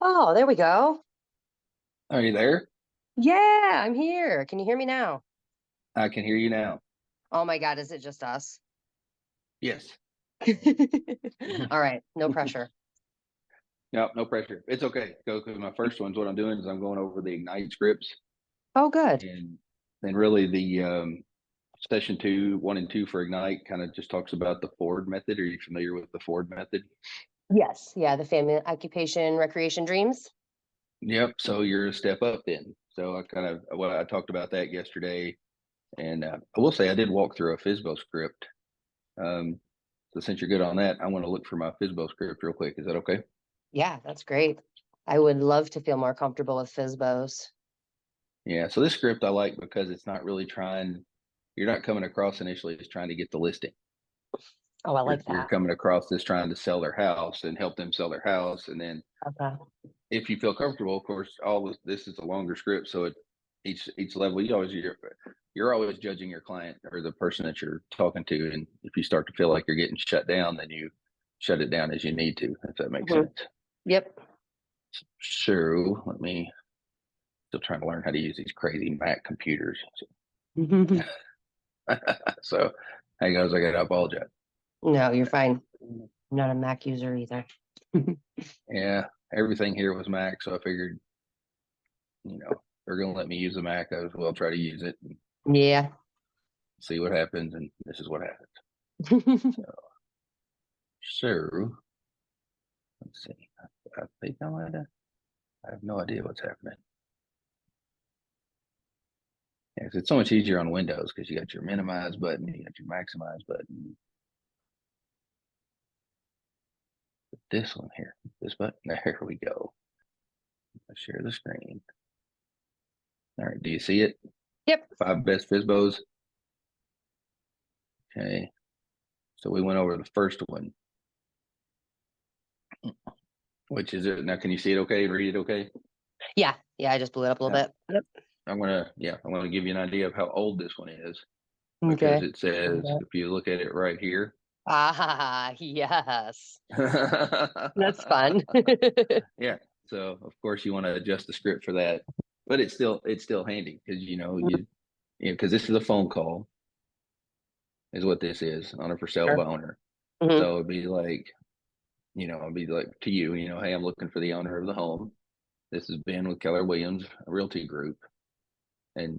Oh, there we go. Are you there? Yeah, I'm here. Can you hear me now? I can hear you now. Oh my God, is it just us? Yes. All right, no pressure. No, no pressure. It's okay. Go because my first one's what I'm doing is I'm going over the Ignite scripts Oh, good. and really the session two, one and two for Ignite kind of just talks about the Ford method. Are you familiar with the Ford method? Yes, yeah, the family occupation recreation dreams. Yep. So you're a step up then. So I talked about that yesterday, and I will say I did walk through a FISBO script. Um, so since you're good on that, I want to look for my FISBO script real quick. Is that okay? Yeah, that's great. I would love to feel more comfortable with FISBOs. Yeah, so this script I like because it's not really trying, you're not coming across initially as trying to get the listing. Oh, I You're like you're that. coming across as trying to sell their house and help them sell their house. And then Okay. if you feel comfortable, of course, all this is a longer script. So each level you're always judging your client or the person that you're talking to. And if you start to feel like you're getting shut down, then you shut it down as you need to, if that makes Hmm. sense. Yep. So let me still trying to learn how to use these crazy Mac computers. So hey guys, I gotta apologize. No, you're fine. I'm not a Mac user either. Yeah, everything here was Mac, so I figured, they're gonna let me use the Mac. I as well try to use it and Yeah. see what happens, and this is what happens. So, so let's see. I think I might have. I have no idea what's happening. Yeah, 'cause it's so much easier on Windows because you got your minimize button, you got your maximize button. But this one here, this button, there we go. Let's share the screen. All right, do you see it? Yep. Five best FISBOs. Okay, so we went over the first one, which is it. Now, can you see it okay? Read it okay? Yeah. Yeah, I just blew it up a little Yeah. bit. Yep. I'm gonna give you an idea of how old this one is because Okay. it says if you look at it right here. Ah, yes. That's fun. Yeah. So of course you want to adjust the script for that, but it's still handy because because this is a phone call is what this is on a for sale Sure. by owner. Hmm. So it'd be like to you, hey, I'm looking for the owner of the home. This has been with Keller Williams Realty Group, and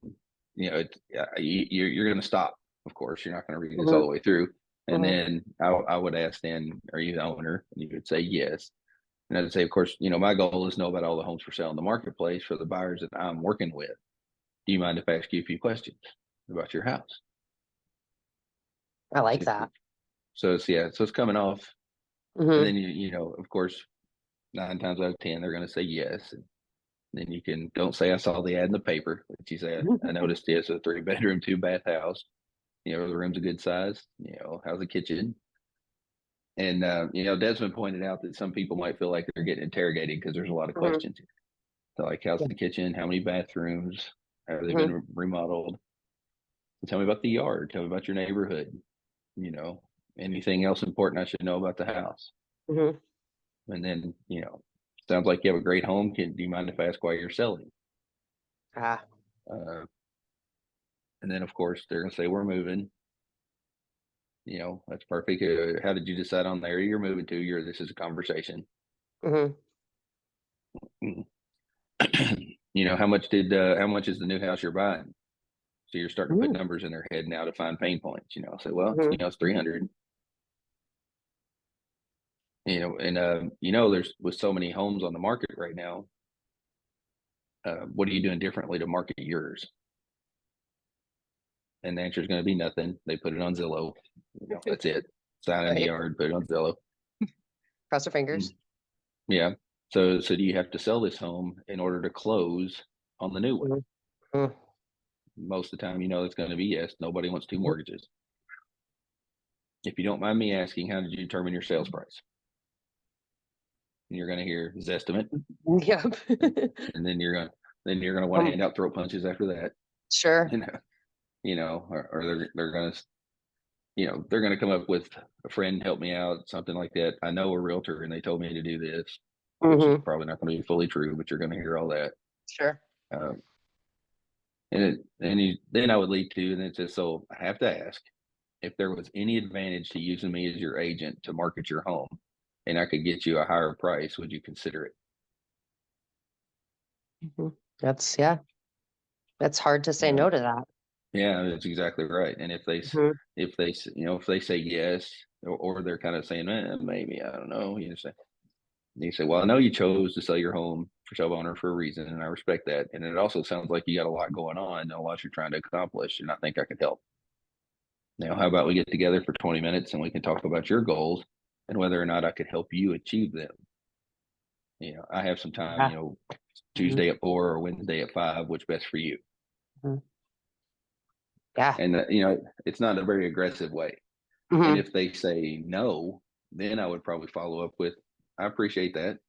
you're going to stop. Of course, you're not going to read this all Hmm. the way through. And Hmm. then I would ask, then, are you the owner? And you would say yes. And I'd say, of course, my goal is to know about all the homes for sale in the marketplace for the buyers that I'm working with. Do you mind if I ask you a few questions about your house? I like So, that. so it's coming off, and Hmm. then of course, 9 times out of 10, they're going to say yes. And then you can don't say I saw the ad in the paper, but you say I noticed it's a 3 bedroom, 2 bath house. The room's a good size. How's the kitchen? And Desmond pointed out that some people might feel like they're getting interrogated because there's a lot of Hmm. questions. So like, how's the kitchen? How many bathrooms? Have they Hmm. been remodeled? Tell me about the yard. Tell me about your neighborhood. You know, Anything else important I should know about the house? Hmm. And then, sounds like you have a great home. Do you mind if I ask why you're selling? Ah, Uh, and then, of course, they're going to say, we're moving. That's perfect. How did you decide on the area you're moving to? This is a conversation. hmm. How much is the new house you're buying? So you're starting to put Hmm. numbers in their head now to find pain points. Say, well, Hmm. it's 300. And there's with so many homes on the market right now. What are you doing differently to market yours? And the answer is going to be nothing. They put it on Zillow. That's it. Sign in the Right. yard, put it on Zillow. Cross your fingers. Mm. Yeah. So do you have to sell this home in order to close on the new one? Hmm. Hmm. Most of the time, it's going to be yes. Nobody wants two mortgages. If you don't mind me asking, how did you determine your sales price? And you're going to hear Zestimate, Yep. and then you're going to want to Um, hand out throat punches after that. sure. You know, or they're going to come up with a friend help me out, something like that. I know a realtor, and they told me to do this. which is Mhm. probably not going to be fully true, but you're going to hear all that. Sure. Um, then I would lead to, and it says, so I have to ask if there was any advantage to using me as your agent to market your home and I could get you a higher price, would you consider it? Mhm. Yeah. That's hard to say You know, no to that. yeah, that's exactly right. And Mhm. if they say yes, or they're kind of saying, maybe, I don't know, you say, well, I know you chose to sell your home for sale by owner for a reason, and I respect that. And it also sounds like you got a lot going on and a lot you're trying to accomplish, and I think I could help. How about we get together for 20 minutes and we can talk about your goals and whether or not I could help you achieve them. I have some time, Yeah. Mhm. Tuesday at 4 or Wednesday at 5, which best for you? Mhm. Yeah. And, it's not a very aggressive way. And Mhm. if they say no, then I would probably follow up with, I appreciate that.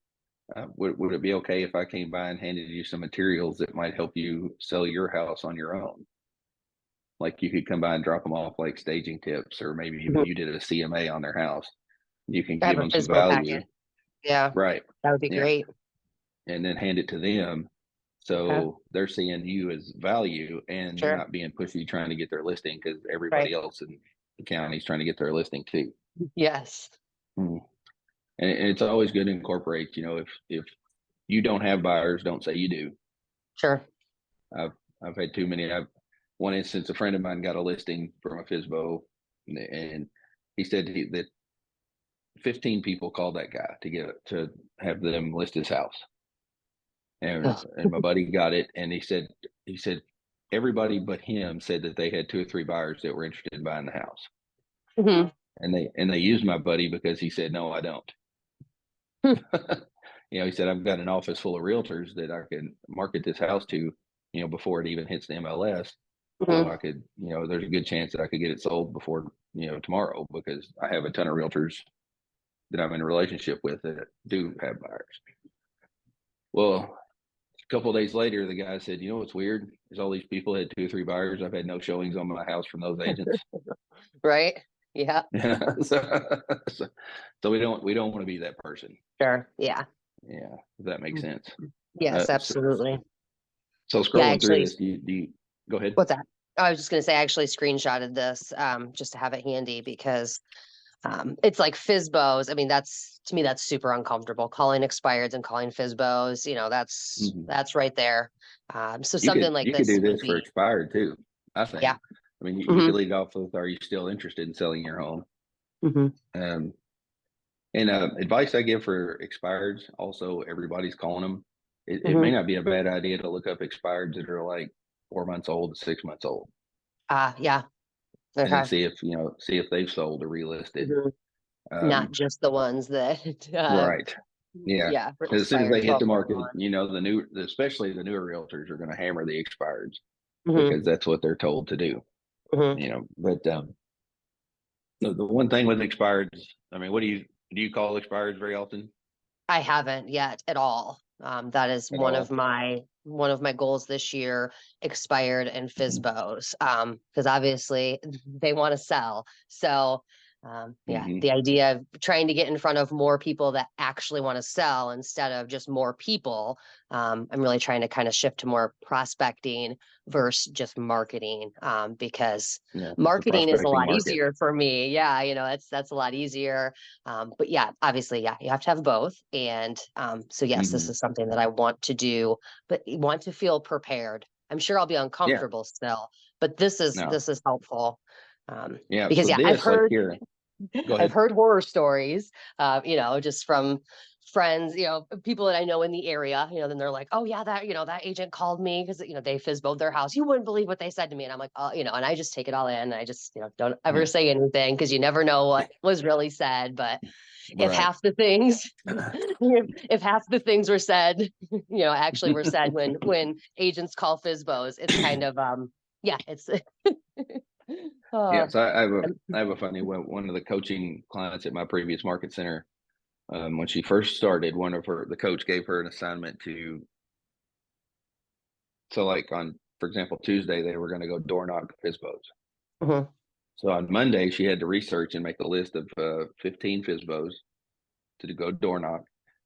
Would it be okay if I came by and handed you some materials that might help you sell your house on your own? Like you could come by and drop them off like staging tips, or maybe even Mhm. you did a CMA on their house. You can I have give a them some FSBO packet. value, Yeah, right? that would be Yeah, great. and then hand it to them. Okay. So they're seeing you as value and they're Sure. not being pushy trying to get their listing because Right. everybody else in the county is trying to get their listing too. Yes. Mm. And it's always good to incorporate, if you don't have buyers, don't say you do. Sure. I've I've had too many. I've one instance, a friend of mine got a listing from a FSBO, and he said that 15 people called that guy to have them list his house, and Ugh. my buddy got it, and he said everybody but him said that they had 2 or 3 buyers that were interested in buying the house, Mhm. and they used my buddy because he said no, I don't. He said I've got an office full of realtors that I can market this house to, before it even hits the MLS. So Mhm. I could, there's a good chance that I could get it sold before, tomorrow because I have a ton of realtors that I'm in a relationship with that do have buyers. Well, a couple of days later, the guy said, what's weird is all these people had 2 or 3 buyers. I've had no showings on my house from those agents. Right. Yeah. so, so we don't want to be that person. Sure. Yeah. Yeah, if that makes sense. Uh, Yes, so, absolutely. so Yeah, scrolling through actually, this, do you go ahead? what's that? I was just going to say, I actually screenshotted this just to have it handy because it's like FSBOs. I mean, that's to me, that's super uncomfortable. Calling expireds and calling FSBOs, Mhm. that's right there. So You something could like you could this do would this for be, expired too. I think. yeah. I mean, you Hmm. could lead off with, "Are you still interested in selling your home?" Hmm. Um, and advice I give for expireds, also everybody's calling them. It may Hmm. not be a bad idea to look up expireds that are like 4 months old to 6 months old, Yeah. and then Okay. see if they've sold or relisted. Hmm. Not Um, just the ones that, right. Yeah. yeah, As soon as expired they hit 12 the months market, on. especially the newer realtors are going to hammer the expireds Hmm. because that's what they're told to do. Hmm. But the one thing with expireds, I mean, what do you call expireds very often I haven't yet at all. That is at all? one of my goals this year, expired and Mm-hmm. FSBOs. Because obviously they want to sell. So yeah, Mm-hmm. the idea of trying to get in front of more people that actually want to sell instead of just more people. I'm really trying to kind of shift to more prospecting versus just marketing. Because Yeah, it's a marketing is a prospecting lot market. easier for me. Yeah, that's a lot easier. But yeah, obviously, yeah, you have to have both. And so, yes, this Mm-hmm. is something that I want to do, but want to feel prepared. I'm sure I'll be Yeah, uncomfortable still, but this is no, helpful yeah. because So yeah, this, like here, go I've ahead. heard horror stories, just from friends, people that I know in the area, then they're like, oh yeah, that agent called me because, they FSBO'd their house. You wouldn't believe what they said to me. And I'm like, oh, and I just take it all in. And I just, don't ever Yeah, say anything because you never know what was really said. But if right. half the things, if half the things were said, actually were said when agents call FSBOs, it's kind of, yeah, it's, Yeah, uh, so I have a funny one of the coaching clients at my previous market center. When she first started, the coach gave her an assignment so like on, for example, Tuesday, they were going to go door knock FISBOs. mhm, So on Monday, she had to research and make a list of 15 FISBOs to go door knock.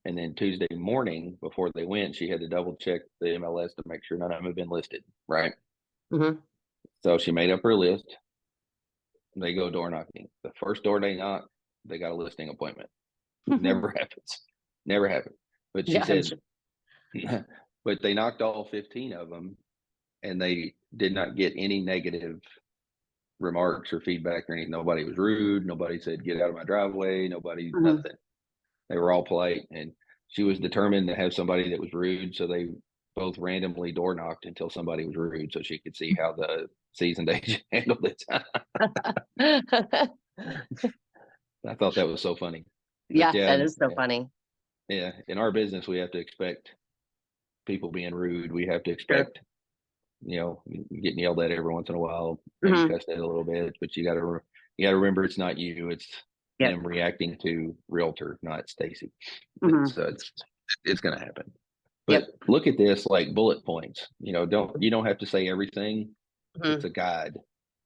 And then Tuesday morning before they went, she had to double check the MLS to make sure none of them had been listed. Right. Mhm. So she made up her list. They go door knocking. The first door they knock, they got a listing appointment. Never happens. Never happened. But she Yeah, said, but they knocked all 15 of them and they did not get any negative remarks or feedback or anything. Nobody was rude. Nobody said, get out of my driveway. Nobody, mhm. nothing. They were all polite. And she was determined to have somebody that was rude. So they both randomly door knocked until somebody was rude so she could see how the seasoned agent handled it. I thought that was so funny. But Yeah, yeah, that is so funny. yeah, in our business, we have to expect people being rude. We have to Sure. expect, getting yelled at every once in a while, maybe Mhm. cussed at a little bit. But you got to remember, it's not you. It's Yep. them reacting to realtor, not Stacy. Mhm. It's going to happen. But Yep. look at this like bullet points. You don't have to say everything. It's Mhm. a guide.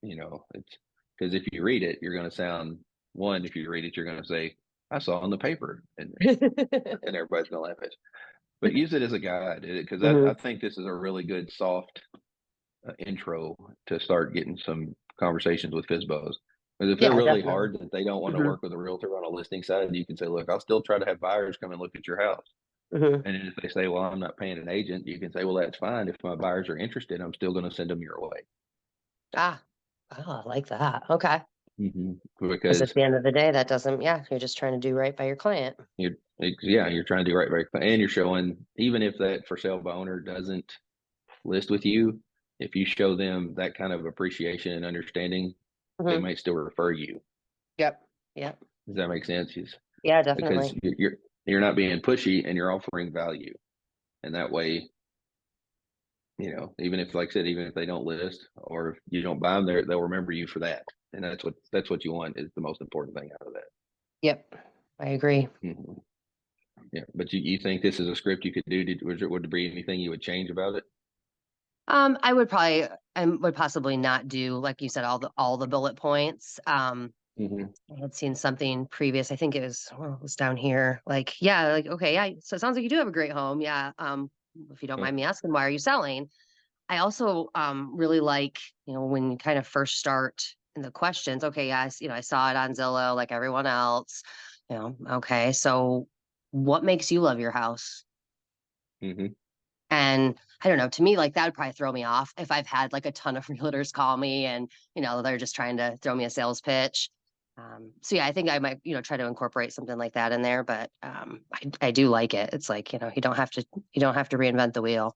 It's because if you read it, you're going to sound one. If you read it, you're going to say, "I saw on the paper," and everybody's going to laugh at you. But use it as a guide because I Mhm. think this is a really good soft intro to start getting some conversations with FISBOs. Because if they're Yeah, really definitely. hard that they don't want to Mhm. work with a realtor on a listing side, you can say, "Look, I'll still try to have buyers come and look at your house." Mhm. And then if they say, "Well, I'm not paying an agent," you can say, "Well, that's fine. If my buyers are interested, I'm still going to send them your way." Ah. Oh, I like that. Okay. Because at Because the end of the day, that doesn't, yeah, you're just trying to do right by your client. you're trying to do right by your client, and you're showing, even if that for sale by owner doesn't list with you, if you show them that kind of appreciation and understanding, they Mhm. might still refer you. Yep. Yep. Does that make sense? Yeah, Because definitely. you're not being pushy and you're offering value, and that way, even if, like I said, even if they don't list or if you don't buy them, they'll remember you for that, and that's what you want, is the most important thing out of that. Yep. I agree. Mhm. Yeah, but you think this is a script you could do? Would there be anything you would change about it? I would probably, I would possibly not do, like you said, all the bullet points. Hmm. I had seen something previous. I think it was down here. Like, yeah, like, okay, yeah. So it sounds like you do have a great home. Yeah. If you don't mind me asking, why are you selling? I also really like, when you kind of first start in the questions, okay, yes, I saw it on Zillow like everyone else. Okay, so what makes you love your house? Hmm. And I don't know, to me, like that would probably throw me off if I've had like a ton of realtors call me and, they're just trying to throw me a sales pitch. So yeah, I think I might, try to incorporate something like that in there, but I do like it. It's like, you don't have to reinvent the wheel.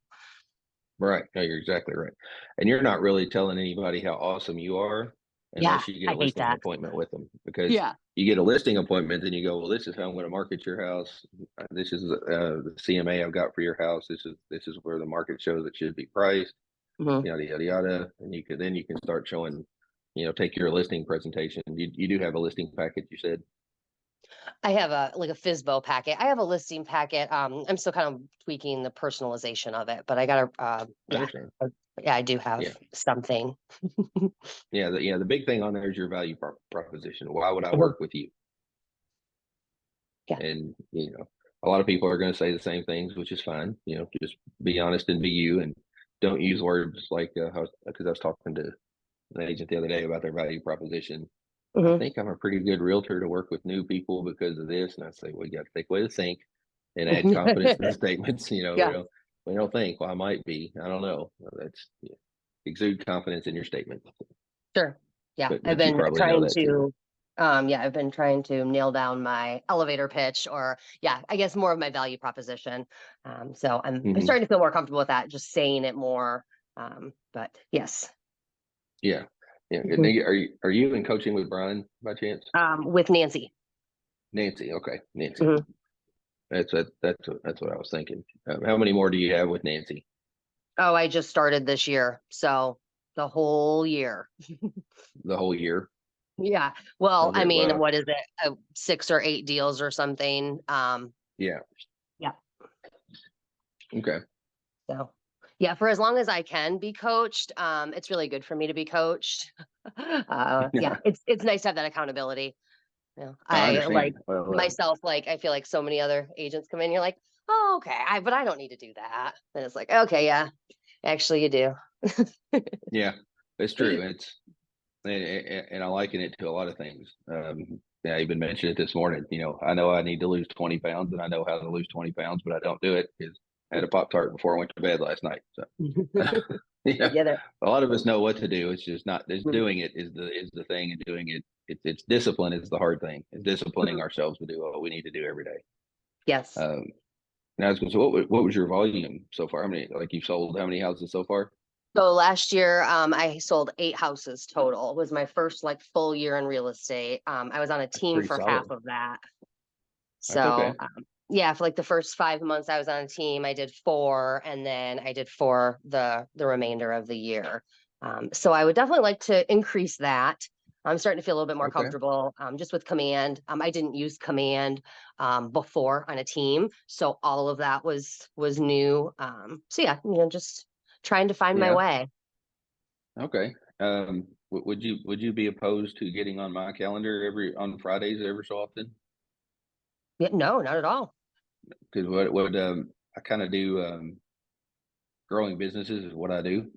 Right. No, you're exactly right. And you're not really telling anybody how awesome you are Yeah, unless you get I a hate listing that. appointment with them. Because Yeah. you get a listing appointment, then you go, well, this is how I'm going to market your house. This is the CMA I've got for your house. This is where the market shows it should be priced. Mhm. Yada yada yada. And you can start showing, take your listing presentation. You do have a listing package, you said. I have a FISBO packet. I have a listing packet. I'm still kind of tweaking the personalization of it, but I got I yeah, understand. yeah, I do Yeah. have something. Yeah. The big thing on there is your value proposition. Why would I Mhm. work with you? Yeah. And a lot of people are going to say the same things, which is fine. Just be honest and be you, and don't use words like, because I was talking to an agent the other day about their value proposition. I Hmm. think I'm a pretty good realtor to work with new people because of this. And I say, well, you got to take away the think and add confidence to the statements. We Yeah, don't think, well, I might be, I don't know. That's, exude confidence in your statement. sure. Yeah, I've But you been probably know trying that too. to, yeah, I've been trying to nail down my elevator pitch, or yeah, I guess more of my value proposition. So I'm Hmm. starting to feel more comfortable with that, just saying it more. But yes. Yeah. Yeah. Good. Mhm. Now, are you in coaching with Brian by chance? With Nancy. Nancy. Okay. Nancy. Mhm. That's what I was thinking. How many more do you have with Nancy? Oh, I just started this year, so the whole year. The whole year? Yeah. Well, I Okay. mean, Well, what is it? 6 or 8 deals or something. yeah. Yeah. Okay. So, yeah, for as long as I can be coached, it's really good for me to be coached. Yeah, it's nice to have that accountability. No, I I like understand. Well, myself, like I feel like so many other agents come in, you're like, oh, okay, but I don't need to do that. And it's like, okay, yeah, actually you do. yeah, it's true. And I liken it to a lot of things. Yeah, I even mentioned it this morning. I know I need to lose 20 pounds, and I know how to lose 20 pounds, but I don't do it because I had a Pop Tart before I went to bed last night. So, I get it. a lot of us know what to do. It's just not. It's Mhm. doing it is the thing, and doing it. It's discipline is the hard thing. It's disciplining Mhm. ourselves to do what we need to do every day. Yes. Um, now, so what was your volume so far? How many, like you've sold how many houses so far? So last year, I sold 8 houses total. It was my first like full year in real estate. I was on a That's team pretty for half solid. of that. That's So, okay. yeah, for like the first 5 months I was on a team, I did four, and then I did four the remainder of the year. So I would definitely like to increase that. I'm starting to feel a little bit more Okay. comfortable just with command. I didn't use command before on a team, so all of that was new. So yeah, just trying to find my Yeah. way. Okay. Would you be opposed to getting on my calendar every on Fridays every so often? Yeah, no, not at all. Because what I kind of do, growing businesses is what I do,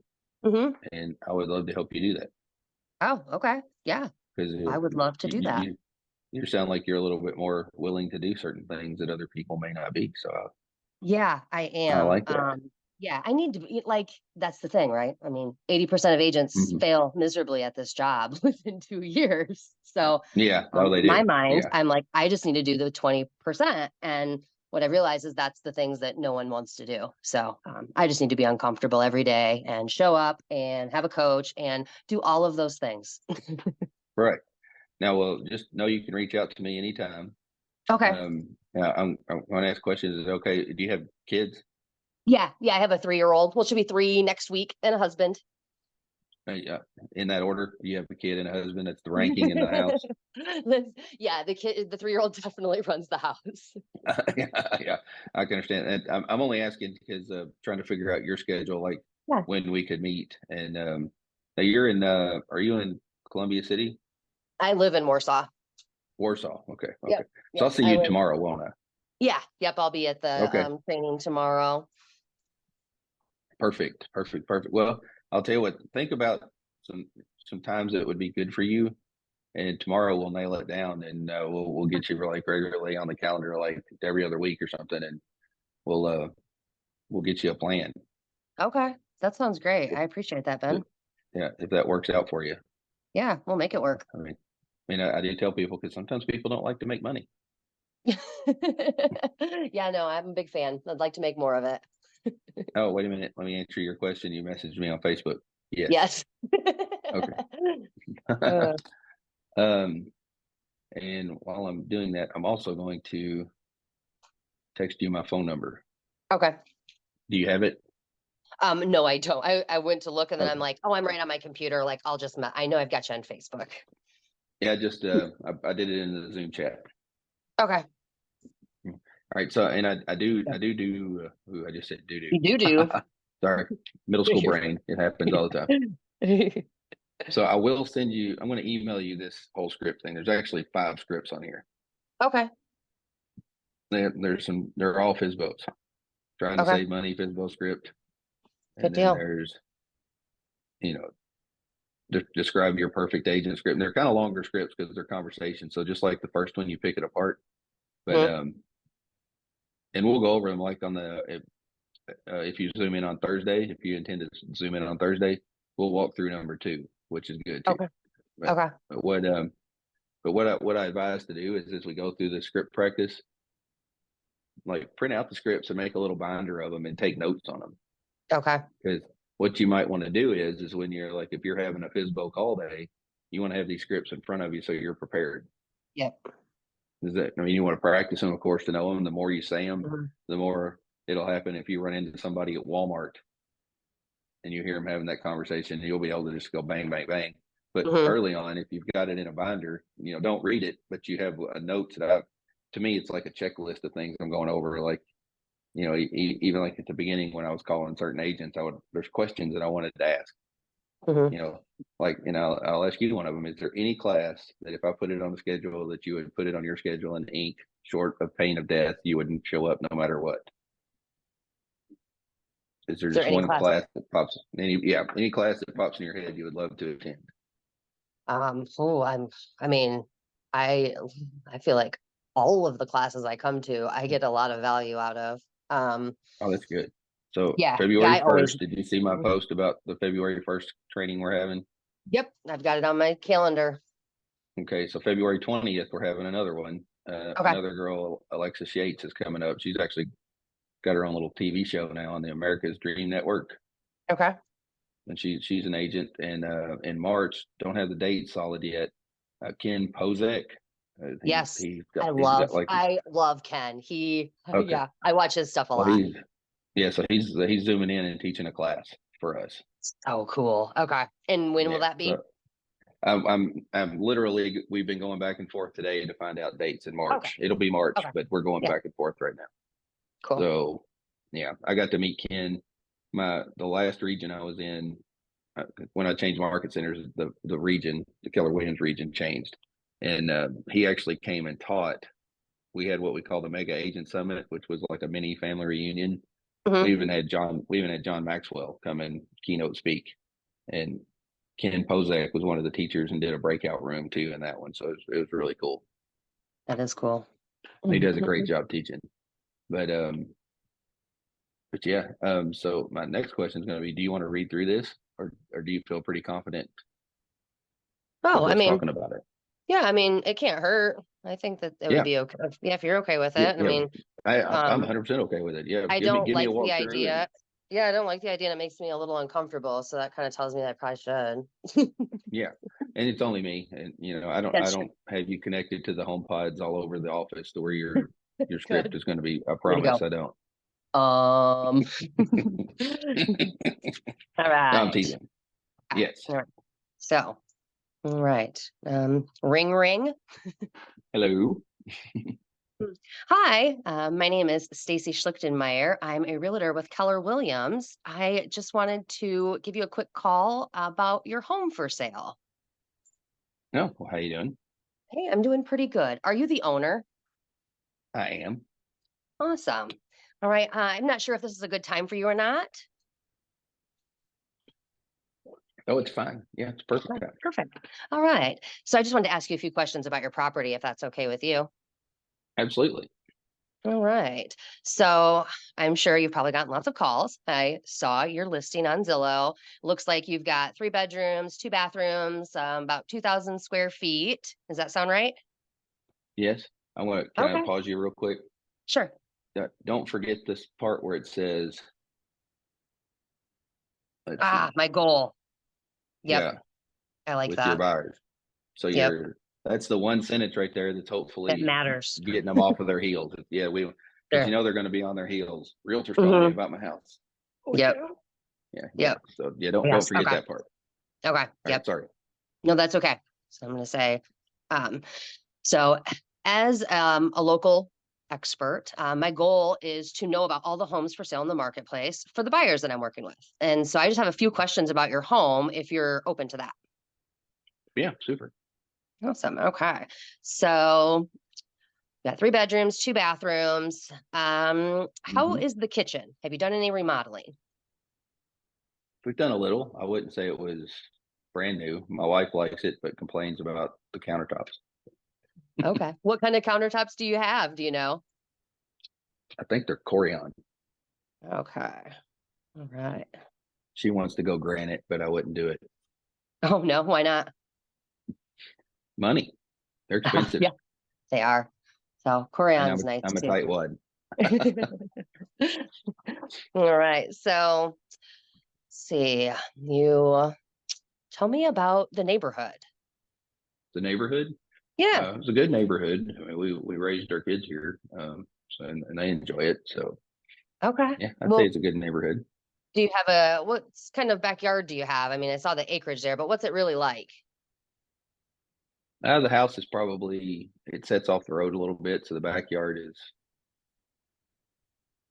Hmm. and I would love to help you do that Oh, okay. Yeah, because I would love to do that. you sound like you're a little bit more willing to do certain things that other people may not be. So Yeah, I I am. like that. Yeah, I need to be like, that's the thing, right? I mean, 80% of agents Hmm. fail miserably at this job within 2 years. So, Yeah. Oh, they in my do. mind, Yeah. I'm like, I just need to do the 20%. And what I realize is that's the things that no one wants to do. So, I just need to be uncomfortable every day and show up and have a coach and do all of those things. Right. Now, well, just know you can reach out to me anytime. Okay. Yeah, I'm going to ask questions. Is it okay? Do you have kids? Yeah. Yeah. I have a 3-year-old. Well, she'll be three next week and a husband. Yeah, in that order, you have a kid and a husband. That's the ranking in the house. Yeah, the 3-year-old definitely runs the house. Yeah, yeah, I can understand. And I'm only asking because trying to figure out your schedule, like Yeah. when we could meet. And now you're in. Are you in Columbia City, I live in Warsaw. Warsaw? Okay, okay. Yep. So Yep. I'll see I you live. tomorrow, won't I? Yeah. Yep. I'll be at the Okay, training tomorrow. perfect, perfect, perfect. Well, I'll tell you what. Think about some some times that would be good for you, and tomorrow we'll nail it down, and we'll get you like regularly on the calendar, like every other week or something, and we'll uh we'll get you a plan. Okay. That sounds great. I appreciate that, If, Ben. yeah, if that works out for you. Yeah, we'll make it work. I do tell people because sometimes people don't like to make money. Yeah, no, I'm a big fan. I'd like to make more of it. Oh, wait a minute. Let me answer your question. You messaged me on Facebook. Yes. Yes. Okay. Uh, um, and while I'm doing that, I'm also going to text you my phone number. okay. Do you have it? No, I don't. I went to look and then I'm Okay. like, oh, I'm right on my computer. Like, I know I've got you on Facebook. Yeah, just I did it in the Zoom chat. Okay. All right. So, and I do. Ooh, I just said do You do do. do. Sorry, middle school brain. It happens all the time. So I will send you. I'm going to email you this whole script thing. There's actually 5 scripts on here. Okay. There's some. They're all FISBOs. Trying to Okay. save money, FISBO script, Good and then deal. there's you know describe your perfect agent script. And they're kind of longer scripts because they're conversations. So just like the first one, you pick it apart. But Mhm. and we'll go over them like on if you zoom in on Thursday. If you intend to zoom in on Thursday, we'll walk through number 2, which is good too. Okay. But Okay. but what I advise to do is as we go through the script practice, like print out the scripts and make a little binder of them and take notes on them. Okay. Because what you might want to do is when you're like, if you're having a FISBO call day, you want to have these scripts in front of you so you're prepared. Yep. Is that, I mean, you want to practice them, of course, to know them. The more you say them, Mhm. the more it'll happen. If you run into somebody at Walmart and you hear them having that conversation, you'll be able to just go bang, bang, bang. But Mhm. early on, if you've got it in a binder, don't read it, but you have a notes that to me, it's like a checklist of things I'm going over. Like, even like at the beginning when I was calling certain agents, there's questions that I wanted to ask. Hmm. You know, like, and I'll ask you one of them. Is there any class that if I put it on the schedule that you would put it on your schedule in ink, short of pain of death, you wouldn't show up no matter what? Is there Is there just any one class? class that pops any class that pops in your head you would love to attend? Oh, I mean, I, I feel like all of the classes I come to, I get a lot of value out of. Um, Oh, that's good. So yeah, February I always, 1st, did you see my post about the February 1st training we're having? yep, I've got it on my calendar. Okay, so February 20th, we're having another one. Okay. Another girl, Alexa Shates, is coming up. She's actually got her own little TV show now on the America's Dream Network, Okay. and she's an agent. And in March, don't have the date solid yet. Ken Pozek, Yes. he's got like I love Ken. okay. Yeah, I watch his stuff a Well, lot. he's zooming in and teaching a class for us. Oh, cool. Okay. And when will Yeah, that be? so I'm literally we've been going back and forth today to find out dates in Okay. March. It'll be March, Okay. but we're going Yeah. back and forth right now. Cool. So yeah, I got to meet Ken. The last region I was in when I changed market centers, the region, the Keller Williams region changed, and he actually came and taught. We had what we call the Mega Agent Summit, which was like a mini family reunion. Hmm. We even had John Maxwell come and keynote speak, and Ken Pozak was one of the teachers and did a breakout room too in that one. So it was really cool. That is cool. He does a Mhm. great job teaching. But yeah. So my next question is going to be: do you want to read through this, or do you feel pretty confident Oh, with I us mean, talking about it? yeah, I mean, it can't hurt. I think that it would Yeah, be okay. Yeah, if you're okay with yeah, it. I yeah. mean, I'm um, 100% okay with it. Yeah, I don't give me a like the walkthrough and idea. Yeah, I don't like the idea, and it makes me a little uncomfortable. So that kind of tells me that I probably should. yeah. And it's only me, and I That's true. don't have you connected to the home pods all over the office to where your script Good. is going to be. I Way to go. promise I don't. Um, all No, I'm right. teasing. Okay. Yes. All right. So, all right. Ring ring. Hello. Hi, my name is Stacy Schlichtenmeyer. I'm a realtor with Keller Williams. I just wanted to give you a quick call about your home for sale. No, well, how you doing? Hey, I'm doing pretty good. Are you the owner? I am. Awesome. All right. I'm not sure if this is a good time for you or not. Oh, it's fine. Yeah, it's perfect Okay, time. perfect. All right. So I just wanted to ask you a few questions about your property, if that's okay with you. Absolutely. All right. So I'm sure you've probably gotten lots of calls. I saw your listing on Zillow. Looks like you've got 3 bedrooms, 2 bathrooms, about 2,000 square feet. Does that sound right? Yes. Can I Okay. pause you real quick? Sure. Don't forget this part where it says, let's Ah, see. my goal. Yep. Yeah, I like with your that. buyers. So Yep. that's the one sentence right there that's It hopefully matters. getting them off of their heels. Yeah, because Sure. they're going to be on their heels. Realtor's calling me Hmm. about my house. Holy Yep. cow. Yeah, yeah. Yep. So yeah, don't Yes. forget Okay. that part. Okay. All right, Yep. sorry. No, that's okay. So I'm going to say, um, so as a local expert, my goal is to know about all the homes for sale in the marketplace for the buyers that I'm working with. And so I just have a few questions about your home if you're open to that. Yeah, super. Awesome. Okay. So got 3 bedrooms, 2 bathrooms. How Hmm. is the kitchen? Have you done any remodeling? We've done a little. I wouldn't say it was brand new. My wife likes it, but complains about the countertops. Okay. What kind of countertops do you have? Do you know? I think they're Corian. Okay. All right. She wants to go granite, but I wouldn't do it. Oh no, why not? Money. They're expensive, Yeah, they are. So and Corion's nice I'm a too. tightwad. All right. So see, you tell me about the neighborhood. The neighborhood. Yeah. It's a good neighborhood. I mean, we raised our kids here, and they enjoy it. So Okay. yeah, I'd say Well, it's a good neighborhood. do you have what kind of backyard do you have? I mean, I saw the acreage there, but what's it really like? The house is probably it sets off the road a little bit, so the backyard is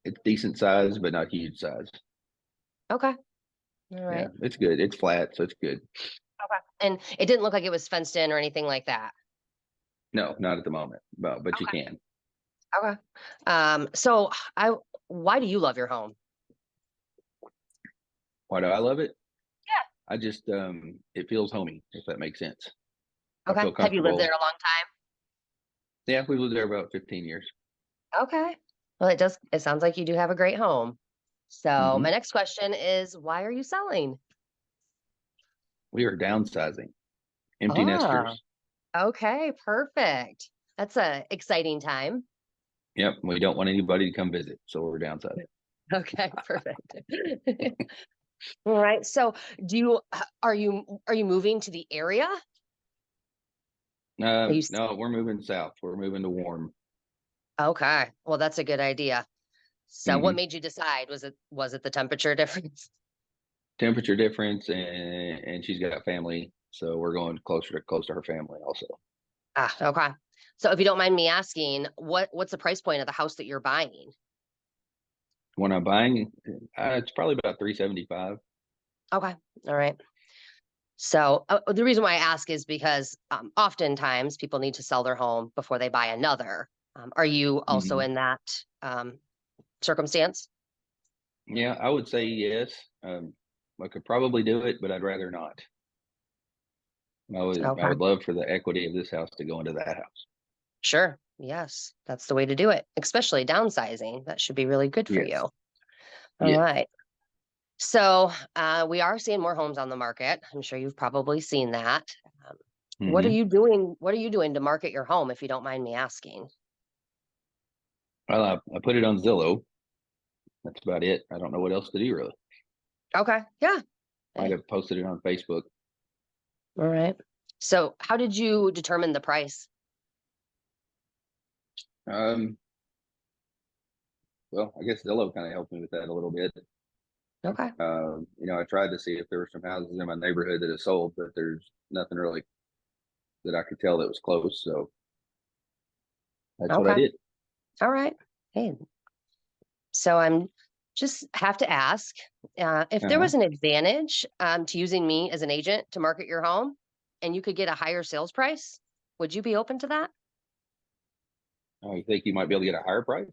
it's decent size, but not huge size. Okay. All Yeah, right. it's good. It's flat, so it's good. Okay. And it didn't look like it was fenced in or anything like that. No, not at the moment, but you Okay. can. Okay. So I why do you love your home? Why do I love it? Yeah. I just it feels homey, if that makes sense. I Okay. feel Have you lived there comfortable. a long Yeah, we lived there about 15 years. time? Okay. Well, it sounds like you do have a great home. So my Hmm. next question is why are you selling? We are downsizing, empty Ah, nesters. okay, perfect. That's a exciting time. Yep, we don't want anybody to come visit, so we're downsizing. Okay, perfect. All right. So, are you moving to the area? Are you No, we're moving south. We're moving to warm. okay? Well, that's a good idea. So, what Hmm. made you decide? Was it the temperature difference? Temperature difference, and she's got family, so we're going close to her family also. Ah, okay. So, if you don't mind me asking, what's the price point of the house that you're buying? When I'm buying, it's probably about 375. Okay. All right. So, the reason why I ask is because oftentimes people need to sell their home before they buy another. Are you also Hmm. in that um, circumstance? Yeah, I would say yes. I could probably do it, but I'd rather not. I Okay. would love for the equity of this house to go into that house. Sure. Yes, that's the way to do it, especially downsizing. That should be really good for Yes. you. All Yes. right. So, we are seeing more homes on the market. I'm sure you've probably seen that. Um, what are Hmm. you doing? What are you doing to market your home, if you don't mind me asking? Well, I put it on Zillow. That's about it. I don't know what else to do really. Okay. Yeah. Might Hey. have posted it on Facebook. All right. So, how did you determine the price? Um, well, I guess Zillow kind of helped me with that a little bit. Okay. I tried to see if there were some houses in my neighborhood that have sold, but there's nothing really that I could tell that was close. So that's what I Okay. did. All right. Hey. So, I'm just have to ask if there Uh-huh. was an advantage to using me as an agent to market your home, and you could get a higher sales price. Would you be open to that? Oh, you think you might be able to get a higher price?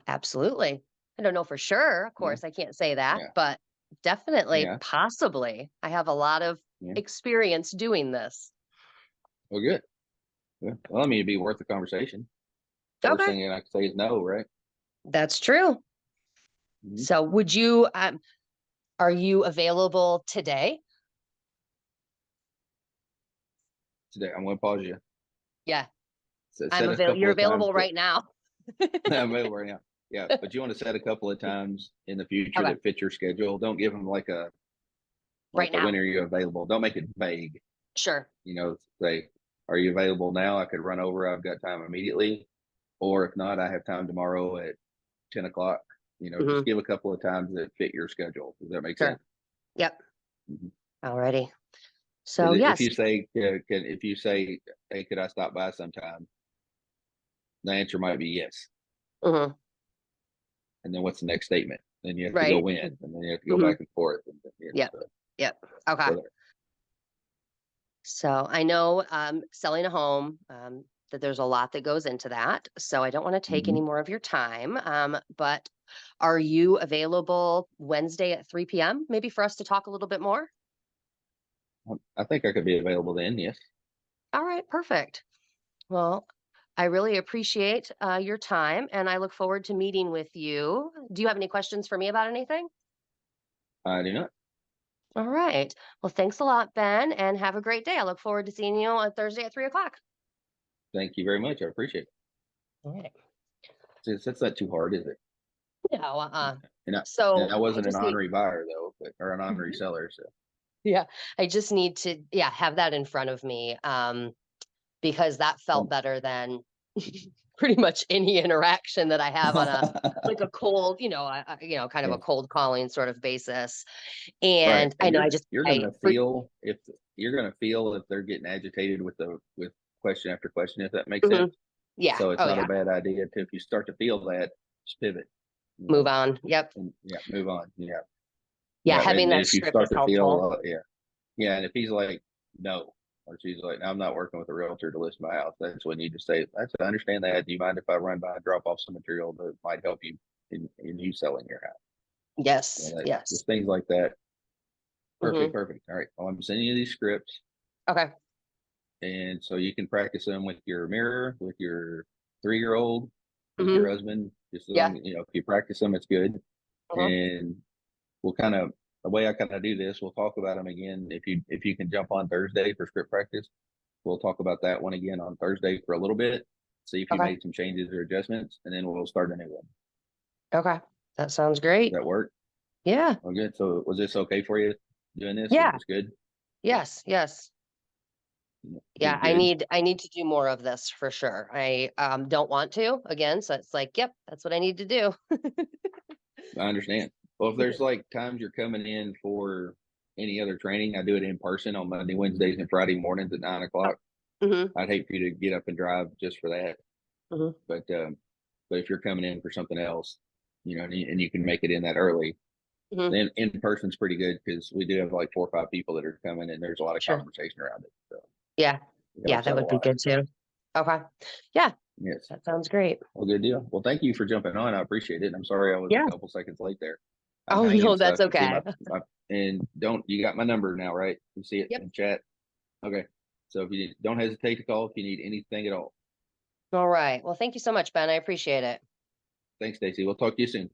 Absolutely. I don't know for sure. Of Yeah. course, I can't say that, Yeah. but definitely, Yeah. possibly. I have a lot of Yeah. experience doing this. Well, good. Yeah. Well, I mean, it'd be worth the conversation. Worst Okay. thing I could say is no, right? That's true. Hmm. So, are you available today? Today, I'm going to pause you. Yeah, Set a couple you're of times available that right now. I'm available right now. Yeah, but you want to set a couple of times in the future Okay. that fit your schedule. Don't give them Right when now. are you available. Don't make it vague. Sure. Say, are you available now? I could run over. I've got time immediately. Or if not, I have time tomorrow at 10 o'clock. Just Hmm. give a couple of times that fit your schedule. Does that make Sure. sense? Yep. Mhm. Alrighty. So, Because if yes. you say, if you say, hey, could I stop by sometime? The answer might be yes. Hmm. And then what's the next statement? Then you have to Right. go in, and then you have to go Hmm. back and forth. And, Yep. Yep. Okay. so there. So I know selling a home, that there's a lot that goes into that. So I don't want to take Hmm. any more of your time. But are you available Wednesday at 3 p.m. maybe for us to talk a little bit more? I think I could be available then. Yes. All right, perfect. Well, I really appreciate your time and I look forward to meeting with you. Do you have any questions for me about anything? I do not. All right. Well, thanks a lot, Ben, and have a great day. I look forward to seeing you on Thursday at 3 o'clock. Thank you very much. I appreciate it. All right. That's not too hard, is it? No, And I, and so I I wasn't an just need honorary buyer though, or an honorary Mhm. seller. So Yeah, I just need to, yeah, have that in front of me, because that felt um, better than pretty much any interaction that I have on a like a cold, kind of yeah, a cold calling sort of basis. right. And I And know you're I gonna for feel if you're gonna feel if they're getting agitated with question after question, if that makes sense. Mhm. Yeah. So it's Oh not a yeah. bad idea to, if you start to feel that, just pivot. Move on. Yep. And yeah, move on. Yeah. Yeah, Yeah, having and that if you script is start to helpful. feel, yeah, and if he's like, no, or she's like, I'm not working with a realtor to list my house, that's when you just say, that's I understand that. Do you mind if I run by and drop off some material that might help you in you selling your house? Yes, That, yes. just things like that. Perfect, Hmm. perfect. All right. Well, I'm sending you these scripts, Okay. and so you can practice them with your mirror, with your 3-year old, with Hmm. your husband. Just as Yeah. long, if you practice them, it's good. Hmm. And we'll kind of the way I kind of do this, we'll talk about them again. If you can jump on Thursday for script practice, we'll talk about that one again on Thursday for a little bit, see if you Okay. made some changes or adjustments, and then we'll start a new one. Okay. That sounds Does great. that work? Yeah. Oh, good. So was this okay for you doing this? Is Yeah. this good? Yes. Yes. Yeah. Good, I good. need I need to do more of this for sure. I don't want to again, so it's like, yep, that's what I need to do. I understand. Well, if there's like times you're coming in for any other training, I do it in person on Monday, Wednesdays, and Friday mornings at 9 o'clock. Hmm. I'd hate for you to get up and drive just for that. Hmm. But but if you're coming in for something else, and you can make it in that early, Hmm. then in person's pretty good because we do have like 4 or 5 people that are coming, and there's a lot of Sure. conversation around it. So Yeah. it Yeah, helps that out a would be lot. good too. Okay. Yeah, Yes. that sounds great. Well, good deal. Well, thank you for jumping on. I appreciate it. And I'm sorry I was a Yeah. couple seconds late there. I'm Oh, hanging, no, so that's if you see okay. my and don't you got my number now, right? You see it Yep. in chat. Okay. So if you don't hesitate to call if you need anything at all. All right. Well, thank you so much, Ben. I appreciate it. Thanks, Stacy. We'll talk to you soon.